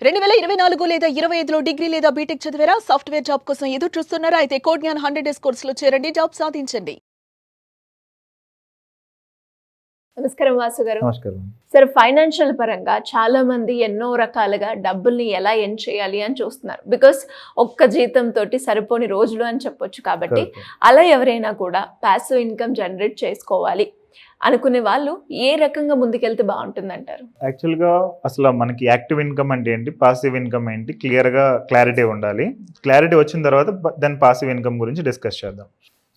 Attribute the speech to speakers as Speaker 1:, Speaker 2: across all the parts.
Speaker 1: 2024 లేదా 25లో డిగ్రీ లేదా బీటెక్ చదివారా? సాఫ్ట్వేర్ జాబ్ కోసం ఎదురు చూస్తున్నారా? అయితే కోడ్ జ్ఞాన్ 100 డేస్ కోర్సులో చేరండి, జాబ్ సాధించండి. నమస్కారం వాసు గారు.
Speaker 2: నమస్కారం
Speaker 1: సార్, ఫైనాన్షియల్ పరంగా చాలా మంది ఎన్నో రకాలుగా డబ్బుల్ని ఎలా ఎర్న్ చేయాలి అని చూస్తున్నారు. బికాస్ ఒక్క జీతం తోటి సరిపోని రోజులు అని చెప్పొచ్చు. కాబట్టి అలా ఎవరైనా కూడా పాసివ్ ఇన్కమ్ జనరేట్ చేసుకోవాలి అనుకునే వాళ్ళు ఏ రకంగా ముందుకెళ్తే బాగుంటుందంటారు?
Speaker 2: యాక్చువల్గా అసలు మనకి యాక్టివ్ ఇన్కమ్ అంటే ఏంటి, పాసివ్ ఇన్కమ్ ఏంటి, క్లారిటీ ఉండాలి. క్లారిటీ వచ్చిన తర్వాత దాని పాసివ్ ఇన్కమ్ గురించి డిస్కస్ చేద్దాం.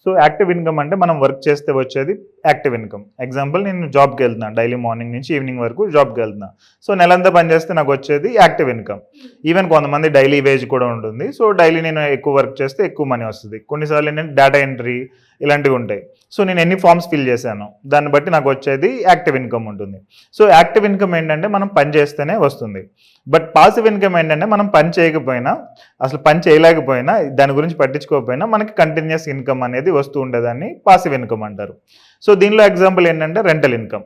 Speaker 2: సో యాక్టివ్ ఇన్కమ్ అంటే మనం వర్క్ చేస్తే వచ్చేది యాక్టివ్ ఇన్కమ్. ఎగ్జాంపుల్, నేను జాబ్కి వెళ్తున్నా, డైలీ మార్నింగ్ నుంచి ఈవినింగ్ వరకు జాబ్కి వెళ్తున్నా. సో నెలంతా పనిచేస్తే నాకు వచ్చేది యాక్టివ్ ఇన్కమ్. ఈవెన్ కొంతమంది డైలీ వేజ్ కూడా ఉంటుంది. సో డైలీ నేను ఎక్కువ వర్క్ చేస్తే ఎక్కువ మనీ వస్తుంది. కొన్నిసార్లు నేను డేటా ఎంట్రీ ఇలాంటివి ఉంటాయి. సో నేను ఎన్ని ఫామ్స్ ఫిల్ చేశాను దాన్ని బట్టి నాకు వచ్చేది యాక్టివ్ ఇన్కమ్ ఉంటుంది. సో యాక్టివ్ ఇన్కమ్ ఏంటంటే మనం పని చేస్తేనే వస్తుంది. బట్ పాసివ్ ఇన్కమ్ ఏంటంటే మనం పని చేయకపోయినా, అసలు పని చేయలేకపోయినా, దాని గురించి పట్టించుకోకపోయినా మనకి కంటిన్యూస్ ఇన్కమ్ అనేది వస్తూ ఉండేదాన్ని పాసివ్ ఇన్కమ్ అంటారు. సో దీనిలో ఎగ్జాంపుల్ ఏంటంటే రెంటల్ ఇన్కమ్.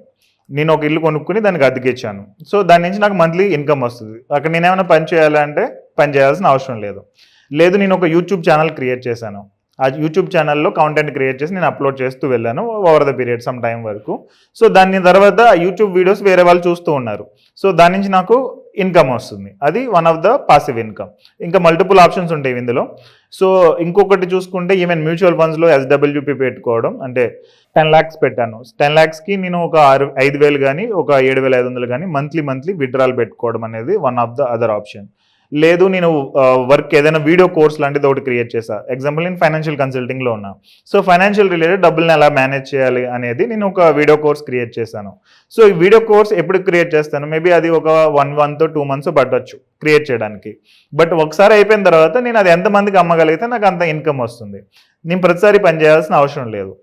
Speaker 2: నేను ఒక ఇల్లు కొనుక్కుని దానికి అద్దెకిచ్చాను. సో దాని నుంచి నాకు మంత్లీ ఇన్కమ్ వస్తుంది. అక్కడ నేనేమైనా పని చేయాలంటే పని చేయాల్సిన అవసరం లేదు. నేను ఒక యూట్యూబ్ ఛానల్ క్రియేట్ చేశాను. ఆ యూట్యూబ్ ఛానల్లో కంటెంట్ క్రియేట్ చేసి నేను అప్లోడ్ చేస్తూ వెళ్ళాను over the period some time వరకు. సో దాని తర్వాత యూట్యూబ్ వీడియోస్ వేరే వాళ్ళు చూస్తూ ఉన్నారు. సో దాని నుంచి నాకు ఇన్కమ్ వస్తుంది. అది one of the passive income. ఇంకా మల్టిపుల్ ఆప్షన్స్ ఉంటాయి ఇందులో. సో ఇంకొకటి చూసుకుంటే ఈవెన్ మ్యూచువల్ ఫండ్స్లో SWP పెట్టుకోవడం, అంటే 10 lakhs పెట్టాను. 10 lakhsకి నేను ఒక 5,000 కానీ ఒక 7,500 కానీ మంత్లీ విత్డ్రాల్ పెట్టుకోవడం అనేది one of the other option. లేదు, నేను వర్క్ ఏదైనా వీడియో కోర్స్ లాంటిది ఒకటి క్రియేట్ చేశా. ఎగ్జాంపుల్, నేను ఫైనాన్షియల్ కన్సల్టింగ్లో ఉన్నా. సో ఫైనాన్షియల్ రిలేటెడ్ డబ్బుల్ని ఎలా మేనేజ్ చేయాలి అనేది నేను ఒక వీడియో కోర్స్ క్రియేట్ చేశాను. సో ఈ వీడియో కోర్స్ ఎప్పుడు క్రియేట్ చేస్తాను, మేబీ అది ఒక 1 month 2 months పట్టొచ్చు క్రియేట్ చేయడానికి. బట్ ఒకసారి అయిపోయిన తర్వాత నేను అది ఎంతమందికి అమ్మగలిగితే నాకు అంత ఇన్కమ్ వస్తుంది. నేను ప్రతిసారి పని చేయాల్సిన అవసరం లేదు.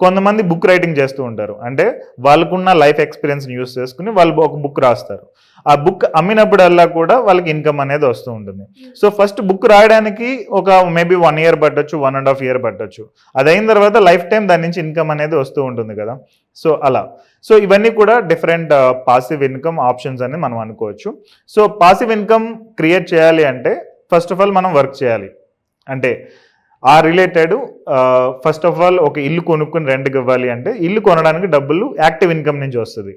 Speaker 2: కొంతమంది బుక్ రైటింగ్ చేస్తూ ఉంటారు. అంటే వాళ్ళకున్న లైఫ్ ఎక్స్పీరియన్స్ని యూస్ చేసుకుని వాళ్ళు ఒక బుక్ రాస్తారు. ఆ బుక్ అమ్మినప్పుడల్లా కూడా వాళ్ళకి ఇన్కమ్ అనేది వస్తూ ఉంటుంది. సో ఫస్ట్ బుక్ రాయడానికి ఒక మేబీ 1 year పట్టొచ్చు, 1.5 years పట్టొచ్చు. అది అయిన తర్వాత లైఫ్ టైం దాని నుంచి ఇన్కమ్ అనేది వస్తూ ఉంటుంది కదా. సో అలా. సో ఇవన్నీ కూడా డిఫరెంట్ పాసివ్ ఇన్కమ్ ఆప్షన్స్ అని మనం అనుకోవచ్చు. సో పాసివ్ ఇన్కమ్ క్రియేట్ చేయాలి అంటే ఫస్ట్ ఆఫ్ ఆల్ మనం వర్క్ చేయాలి. అంటే ఆ రిలేటెడ్ ఫస్ట్ ఆఫ్ ఆల్ ఒక ఇల్లు కొనుక్కుని రెంట్కి ఇవ్వాలి అంటే ఇల్లు కొనడానికి డబ్బులు యాక్టివ్ ఇన్కమ్ నుంచి వస్తుంది.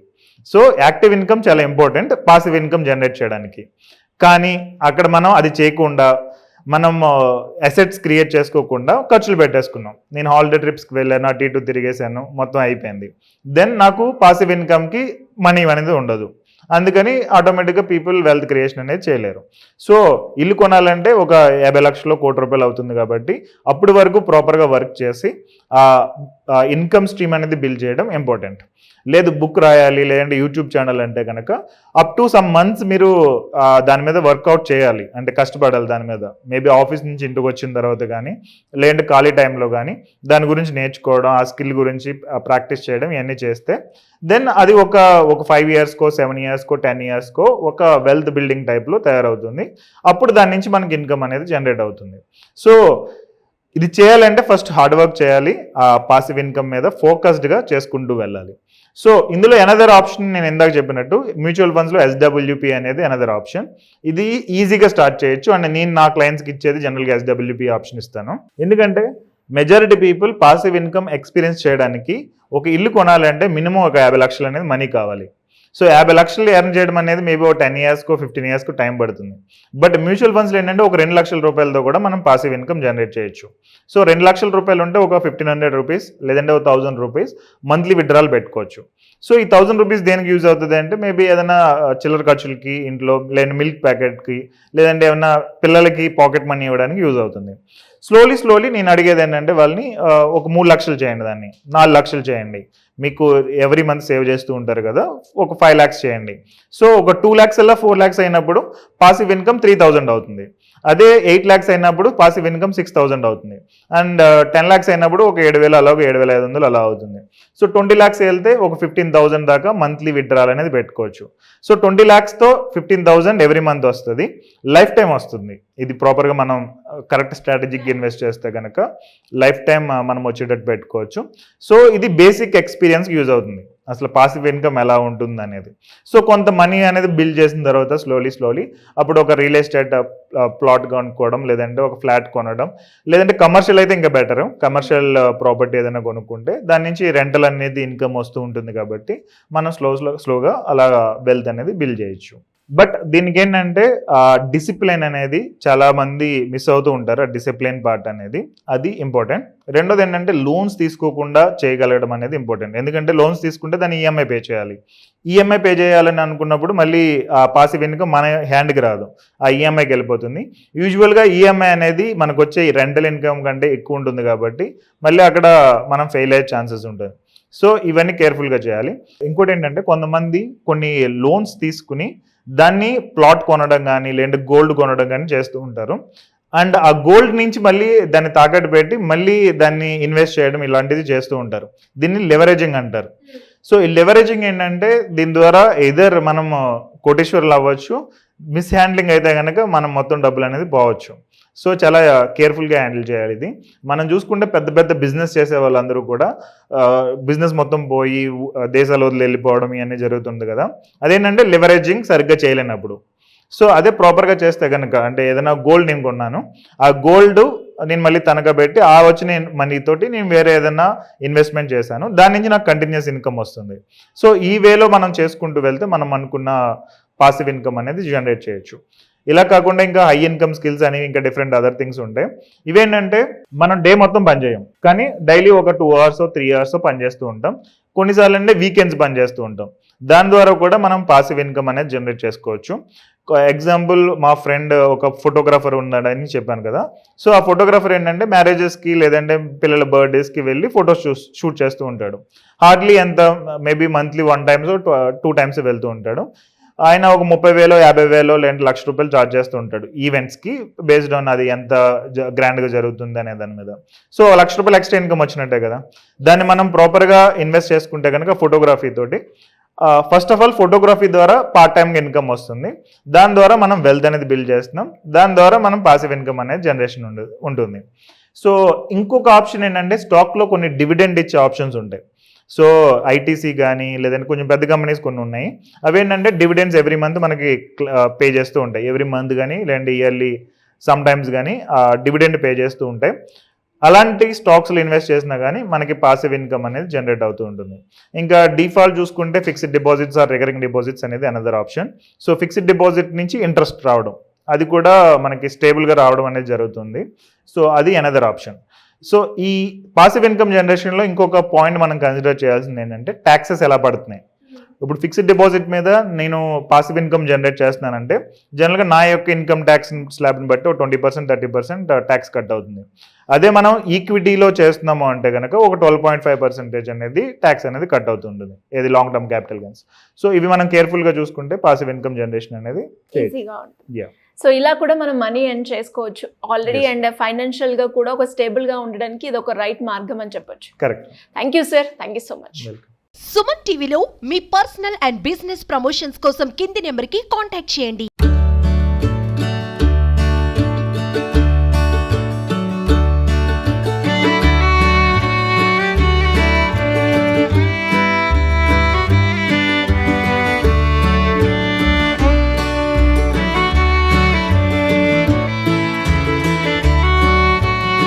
Speaker 2: సో యాక్టివ్ ఇన్కమ్ చాలా ఇంపార్టెంట్ పాసివ్ ఇన్కమ్ జనరేట్ చేయడానికి. కానీ అక్కడ మనం అది చేయకుండా మనం అసెట్స్ క్రియేట్ చేసుకోకుండా ఖర్చులు పెట్టేసుకున్నాం. నేను హాలిడే ట్రిప్స్కి వెళ్ళాను, అటు ఇటు తిరిగేసాను, మొత్తం అయిపోయింది. దెన్ నాకు పాసివ్ ఇన్కమ్కి మనీ అనేది ఉండదు. అందుకని ఆటోమేటిక్గా పీపుల్ వెల్త్ క్రియేషన్ అనేది చేయలేరు. సో ఇల్లు కొనాలంటే ఒక 50 లక్షలు, 1 కోటి రూపాయలు అవుతుంది. కాబట్టి అప్పటి వరకు ప్రాపర్గా వర్క్ చేసి ఇన్కమ్ స్ట్రీమ్ అనేది బిల్డ్ చేయడం ఇంపార్టెంట్. లేదు బుక్ రాయాలి, లేదంటే యూట్యూబ్ ఛానల్ అంటే కనుక అప్ టు సమ్ మంత్స్ మీరు దాని మీద వర్కౌట్ చేయాలి. అంటే కష్టపడాలి దాని మీద. మేబీ ఆఫీస్ నుంచి ఇంటికి వచ్చిన తర్వాత కానీ, లేదంటే ఖాళీ టైంలో కానీ దాని గురించి నేర్చుకోవడం, ఆ స్కిల్ గురించి ప్రాక్టీస్ చేయడం, ఇవన్నీ చేస్తే దెన్ అది ఒక 5 yearsకో 7 yearsకో 10 yearsకో ఒక వెల్త్ బిల్డింగ్ టైప్లో తయారవుతుంది. అప్పుడు దాని నుంచి మనకి ఇన్కమ్ అనేది జనరేట్ అవుతుంది. సో ఇది చేయాలంటే ఫస్ట్ హార్డ్ వర్క్ చేయాలి. ఆ పాసివ్ ఇన్కమ్ మీద ఫోకస్డ్గా చేసుకుంటూ వెళ్ళాలి. సో ఇందులో ఎనదర్ ఆప్షన్ నేను ఇందాక చెప్పినట్టు మ్యూచువల్ ఫండ్స్లో SWP అనేది ఎనదర్ ఆప్షన్. ఇది ఈజీగా స్టార్ట్ చేయొచ్చు. అండ్ నేను నా క్లయింట్స్కి ఇచ్చేది జనరల్గా SWP ఆప్షన్ ఇస్తాను. ఎందుకంటే majority people passive income experience చేయడానికి ఒక ఇల్లు కొనాలంటే మినిమం ఒక 50 లక్షలు అనేది మనీ కావాలి. సో 50 లక్షలు ఎర్న్ చేయడం అనేది మేబీ ఒక 10 yearsకో 15 yearsకో టైం పడుతుంది. బట్ మ్యూచువల్ ఫండ్స్లో ఏంటంటే ఒక 2 లక్షల రూపాయలతో కూడా మనం పాసివ్ ఇన్కమ్ జనరేట్ చేయొచ్చు. సో 2 లక్షల రూపాయలు ఉంటే ఒక 1,500 రూపీస్ లేదంటే ఒక 1,000 రూపీస్ మంత్లీ విత్డ్రాల్ పెట్టుకోవచ్చు. సో ఈ 1,000 రూపీస్ దేనికి యూజ్ అవుతుంది అంటే మేబీ ఏదైనా చిల్లర ఖర్చులకి, ఇంట్లో లేదంటే మిల్క్ ప్యాకెట్కి, లేదంటే ఏమైనా పిల్లలకి పాకెట్ మనీ ఇవ్వడానికి యూజ్ అవుతుంది. స్లోలీ నేను అడిగేది ఏంటంటే వాళ్ళని ఒక 3 లక్షలు చేయండి, దాన్ని 4 లక్షలు చేయండి. మీకు ఎవ్రీ మంత్ సేవ్ చేస్తూ ఉంటారు కదా, ఒక 5 lakhs చేయండి. సో ఒక 2 lakhs 4 lakhs అయినప్పుడు పాసివ్ ఇన్కమ్ 3,000 అవుతుంది. అదే 8 lakhs అయినప్పుడు పాసివ్ ఇన్కమ్ 6,000 అవుతుంది. అండ్ 10 lakhs అయినప్పుడు ఒక 7,000 అలా, ఒక 7,500 అలా అవుతుంది. సో 20 lakhs వెళ్తే ఒక 15,000 దాకా మంత్లీ విత్డ్రాల్ అనేది పెట్టుకోవచ్చు. సో 20 lakhsతో 15,000 ఎవ్రీ మంత్ వస్తుంది. లైఫ్ టైం వస్తుంది. ఇది ప్రాపర్గా మనం కరెక్ట్ స్ట్రాటజీకి ఇన్వెస్ట్ చేస్తే కనుక లైఫ్ టైం మనం వచ్చేటట్టు పెట్టుకోవచ్చు. సో ఇది బేసిక్ ఎక్స్పీరియన్స్కి యూజ్ అవుతుంది. అసలు పాసివ్ ఇన్కమ్ ఎలా ఉంటుంది అనేది. సో కొంత మనీ అనేది బిల్డ్ చేసిన తర్వాత స్లోలీ అప్పుడు ఒక రియల్ ఎస్టేట్ ప్లాట్ కొనుక్కోవడం, లేదంటే ఒక ఫ్లాట్ కొనడం, లేదంటే కమర్షియల్ అయితే ఇంకా బెటర్. కమర్షియల్ ప్రాపర్టీ ఏదైనా కొనుక్కుంటే దాని నుంచి రెంటల్ అనేది ఇన్కమ్ వస్తూ ఉంటుంది కాబట్టి మనం స్లోగా అలా వెల్త్ అనేది బిల్డ్ చేయొచ్చు. బట్ దీనికి ఏంటంటే డిసిప్లిన్ అనేది చాలా మంది మిస్ అవుతూ ఉంటారు. ఆ డిసిప్లిన్ పార్ట్ అనేది అది ఇంపార్టెంట్. రెండోది ఏంటంటే లోన్స్ తీసుకోకుండా చేయగలగడం అనేది ఇంపార్టెంట్. ఎందుకంటే లోన్స్ తీసుకుంటే దాన్ని ఈఎంఐ పే చేయాలి. ఈఎంఐ పే చేయాలని అనుకున్నప్పుడు మళ్ళీ ఆ పాసివ్ ఇన్కమ్ మన హ్యాండ్కి రాదు, ఆ ఈఎంఐకి వెళ్ళిపోతుంది. యూజువల్గా ఈఎంఐ అనేది మనకు వచ్చే రెంటల్ ఇన్కమ్ కంటే ఎక్కువ ఉంటుంది కాబట్టి మళ్ళీ అక్కడ మనం ఫెయిల్ అయ్యే ఛాన్సెస్ ఉంటుంది. సో ఇవన్నీ కేర్ఫుల్గా చేయాలి. ఇంకోటి ఏంటంటే కొంతమంది కొన్ని లోన్స్ తీసుకుని దాన్ని ప్లాట్ కొనడం కానీ లేదంటే గోల్డ్ కొనడం కానీ చేస్తూ ఉంటారు. అండ్ ఆ గోల్డ్ నుంచి మళ్ళీ దాన్ని తాకట్టు పెట్టి మళ్ళీ దాన్ని ఇన్వెస్ట్ చేయడం ఇలాంటిది చేస్తూ ఉంటారు. దీన్ని లెవరేజింగ్ అంటారు. సో ఈ లెవరేజింగ్ ఏంటంటే దీని ద్వారా ఎదర్ మనం కోటేశ్వర్లు అవ్వచ్చు, మిస్ హ్యాండ్లింగ్ అయితే కనుక మనం మొత్తం డబ్బులు అనేది పోవచ్చు. సో చాలా కేర్ఫుల్గా హ్యాండిల్ చేయాలి ఇది. మనం చూసుకుంటే పెద్ద పెద్ద బిజినెస్ చేసే వాళ్ళందరూ కూడా బిజినెస్ మొత్తం పోయి దేశాల వదిలి వెళ్ళిపోవడం ఇవన్నీ జరుగుతుంది కదా. అదేంటంటే లివరేజింగ్ సరిగ్గా చేయలేనప్పుడు. సో అదే ప్రాపర్గా చేస్తే కనుక, అంటే ఏదైనా గోల్డ్ నేను కొన్నాను, ఆ గోల్డ్ నేను మళ్ళీ తనఖా పెట్టి ఆ వచ్చిన మనీతోటి నేను వేరే ఏదైనా ఇన్వెస్ట్మెంట్ చేశాను, దాని నుంచి నాకు కంటిన్యూస్ ఇన్కమ్ వస్తుంది. సో ఈ వేలో మనం చేసుకుంటూ వెళ్తే మనం అనుకున్న పాసివ్ ఇన్కమ్ అనేది జనరేట్ చేయొచ్చు. ఇలా కాకుండా ఇంకా హై ఇన్కమ్ స్కిల్స్ అనేవి ఇంకా డిఫరెంట్ అదర్ థింగ్స్ ఉంటాయి. ఇవేంటంటే మనం డే మొత్తం పని చేయం, కానీ డైలీ ఒక 2 hours 3 hours పని చేస్తూ ఉంటాం. కొన్నిసార్లు అంటే వీకెండ్స్ పని చేస్తూ ఉంటాం. దాని ద్వారా కూడా మనం పాసివ్ ఇన్కమ్ అనేది జనరేట్ చేసుకోవచ్చు. ఎగ్జాంపుల్, మా ఫ్రెండ్ ఒక ఫోటోగ్రాఫర్ ఉన్నాడని చెప్పాను కదా. సో ఆ ఫోటోగ్రాఫర్ ఏంటంటే మ్యారేజెస్కి లేదంటే పిల్లల బర్త్డేస్కి వెళ్ళి ఫొటోస్ షూట్ చేస్తూ ఉంటాడు. హార్డ్లీ ఎంత మేబీ మంత్లీ 1 time 2 times వెళ్తూ ఉంటాడు. ఆయన ఒక 30,000 50,000 లేదంటే ₹1,00,000 ఛార్జ్ చేస్తూ ఉంటాడు ఈవెంట్స్కి, బేస్డ్ ఆన్ అది ఎంత గ్రాండ్గా జరుగుతుంది అనే దాని మీద. సో ₹1,00,000 ఎక్స్ట్రా ఇన్కమ్ వచ్చినట్టే కదా. దాన్ని మనం ప్రాపర్గా ఇన్వెస్ట్ చేసుకుంటే కనుక ఫోటోగ్రఫీ తోటి, ఫస్ట్ ఆఫ్ ఆల్ ఫోటోగ్రఫీ ద్వారా పార్ట్ టైం ఇన్కమ్ వస్తుంది. దాని ద్వారా మనం వెల్త్ అనేది బిల్డ్ చేస్తున్నాం. దాని ద్వారా మనం పాసివ్ ఇన్కమ్ అనేది జనరేషన్ ఉంటుంది. సో ఇంకొక ఆప్షన్ ఏంటంటే స్టాక్లో కొన్ని డివిడెండ్ ఇచ్చే ఆప్షన్స్ ఉంటాయి. సో ఐటీసీ కానీ లేదంటే కొంచెం పెద్ద కంపెనీస్ కొన్ని ఉన్నాయి. అవేంటంటే డివిడెండ్స్ ఎవ్రీ మంత్ మనకి పే చేస్తూ ఉంటాయి. ఎవ్రీ మంత్ కానీ లేదంటే ఇయర్లీ సమ్ టైమ్స్ కానీ డివిడెండ్ పే చేస్తూ ఉంటాయి. అలాంటి స్టాక్స్లో ఇన్వెస్ట్ చేసినా కానీ మనకి పాసివ్ ఇన్కమ్ అనేది జనరేట్ అవుతూ ఉంటుంది. ఇంకా డిఫాల్ట్ చూసుకుంటే fixed deposits or recurring deposits అనేది another option. So fixed deposit నుంచి ఇంట్రెస్ట్ రావడం, అది కూడా మనకి స్టేబుల్గా రావడం అనేది జరుగుతుంది. సో అది అనదర్ ఆప్షన్. సో ఈ పాసివ్ ఇన్కమ్ జనరేషన్లో ఇంకొక పాయింట్ మనం కన్సిడర్ చేయాల్సింది ఏంటంటే ట్యాక్సెస్ ఎలా పడుతున్నాయి. ఇప్పుడు ఫిక్స్డ్ డిపాజిట్ మీద నేను పాసివ్ ఇన్కమ్ జనరేట్ చేస్తున్నానంటే జనరల్గా నా యొక్క ఇన్కమ్ ట్యాక్స్ స్లాబ్ని బట్టి ఒక 20% 30% ట్యాక్స్ కట్ అవుతుంది. అదే మనం ఈక్విటీలో చేస్తున్నాము అంటే కనుక ఒక 12.5% అనేది ట్యాక్స్ అనేది కట్ అవుతుంటుంది, ఏది long term capital gains. So ఇవి మనం కేర్ఫుల్గా చూసుకుంటే పాసివ్ ఇన్కమ్ జనరేషన్ అనేది
Speaker 1: ఈజీగా ఉంటుంది. సో ఇలా కూడా మనం మనీ ఎర్న్ చేసుకోవచ్చు ఆల్రెడీ. అండ్ ఫైనాన్షియల్ గా కూడా ఒక స్టేబుల్ గా ఉండడానికి ఇది ఒక రైట్ మార్గం అని చెప్పొచ్చు.
Speaker 2: Correct.
Speaker 1: Thank you sir, thank you so much.
Speaker 3: Suman టీవీలో మీ పర్సనల్ అండ్ బిజినెస్ ప్రమోషన్స్ కోసం కింది నెంబర్కి కాంటాక్ట్ చేయండి.